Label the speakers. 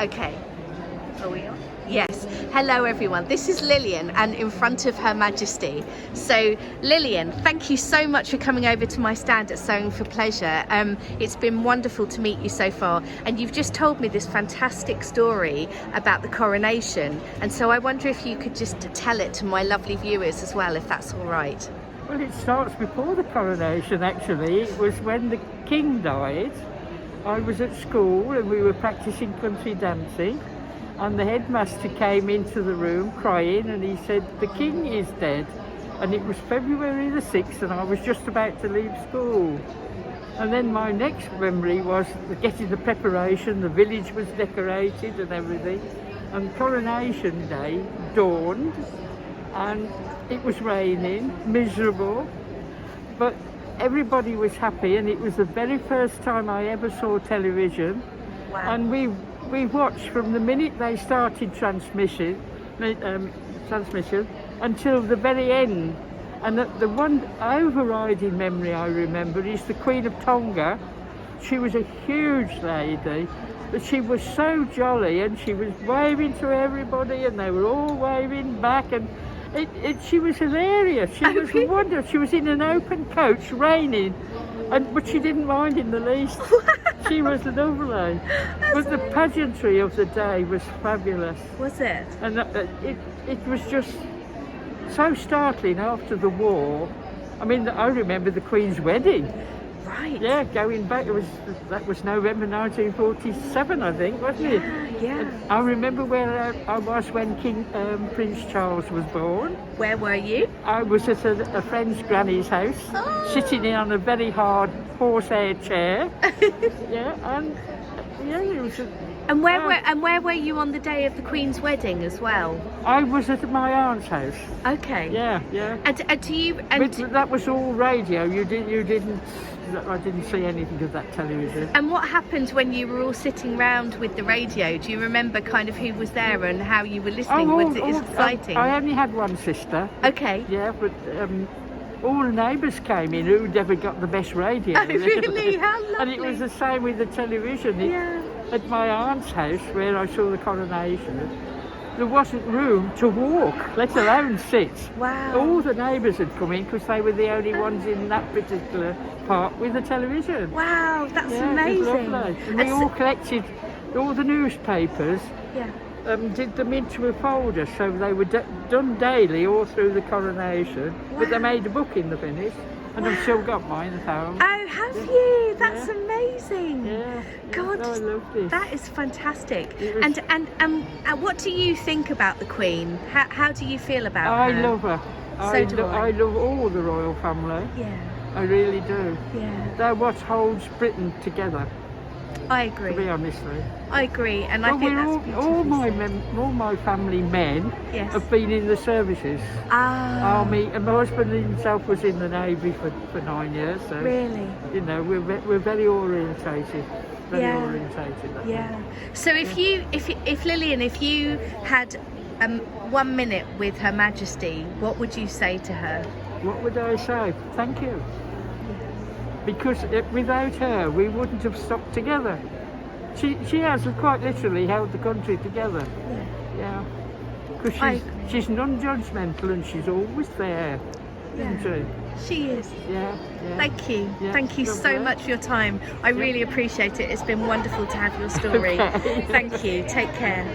Speaker 1: Okay. Are we on? Yes. Hello everyone. This is Lillian and in front of Her Majesty. So Lillian, thank you so much for coming over to my stand at Sewing for Pleasure. It's been wonderful to meet you so far, and you've just told me this fantastic story about the coronation, and so I wonder if you could just tell it to my lovely viewers as well, if that's all right.
Speaker 2: Well, it starts before the coronation actually. It was when the king died. I was at school and we were practicing country dancing, and the headmaster came into the room crying and he said, "The king is dead." And it was February the 6th and I was just about to leave school. And then my next memory was getting the preparation, the village was decorated and everything, and coronation day dawned and it was raining, miserable, but everybody was happy, and it was the very first time I ever saw television.
Speaker 1: Wow.
Speaker 2: And we watched from the minute they started transmission until the very end. And the one overriding memory I remember is the Queen of Tonga. She was a huge lady, but she was so jolly and she was waving to everybody and they were all waving back, and she was hilarious. She was wonderful. She was in an open coach, raining, but she didn't mind in the least. She was lovely. But the pageantry of the day was fabulous.
Speaker 1: Was it?
Speaker 2: And it was just so startling after the war. I mean, I remember the Queen's wedding.
Speaker 1: Right.
Speaker 2: Yeah, going back, that was November 1947, I think, wasn't it?
Speaker 1: Yeah.
Speaker 2: I remember where I was when Prince Charles was born.
Speaker 1: Where were you?
Speaker 2: I was at a friend's granny's house, sitting in on a very hard horsehair chair. It was.
Speaker 1: And where were you on the day of the Queen's wedding as well?
Speaker 2: I was at my aunt's house.
Speaker 1: Okay.
Speaker 2: Yeah.
Speaker 1: And do you?
Speaker 2: But that was all radio. You didn't. I didn't see anything of that television.
Speaker 1: And what happened when you were all sitting round with the radio? Do you remember kind of who was there and how you were listening? Was it exciting?
Speaker 2: I only had one sister.
Speaker 1: Okay.
Speaker 2: Yeah, but all the neighbours came in who never got the best radio.
Speaker 1: Oh, really? How lovely.
Speaker 2: And it was the same with the television. At my aunt's house, where I saw the coronation, there wasn't room to walk, let alone sit.
Speaker 1: Wow.
Speaker 2: All the neighbours had come in because they were the only ones in that particular part with the television.
Speaker 1: Wow, that's
Speaker 2: It
Speaker 1: amazing.
Speaker 2: was lovely. And we all collected all the newspapers, did them into a folder, so they were done daily all through the coronation. Wow. But they made a book in the finish, and I've still got mine at home.
Speaker 1: Oh, have you? That's amazing.
Speaker 2: Yeah.
Speaker 1: God,
Speaker 2: I loved it.
Speaker 1: that is fantastic. And what do you think about the Queen? How do you feel about her?
Speaker 2: I love her. I love all the royal family.
Speaker 1: Yeah.
Speaker 2: I really do.
Speaker 1: Yeah.
Speaker 2: They're what holds Britain together.
Speaker 1: I agree.
Speaker 2: To be honest with you.
Speaker 1: I agree, and I think that's beautiful.
Speaker 2: all my family men have been in the services. Army, and my husband himself was in the Navy for 9 years. So
Speaker 1: really,
Speaker 2: you know, we're very orientated. Orientated.
Speaker 1: Yeah. So if Lillian, if you had 1 minute with Her Majesty, what would you say to her?
Speaker 2: What would I say? Thank you. Because without her, we wouldn't have stuck together. She has quite literally held the country together. Yeah. Because she's non-judgmental and she's always there, isn't she?
Speaker 1: She is.
Speaker 2: Yeah.
Speaker 1: Thank you.
Speaker 2: Yeah,
Speaker 1: Thank you so much for your time. I really appreciate it. It's been wonderful to have your story.
Speaker 2: Okay.
Speaker 1: Thank you. Take care.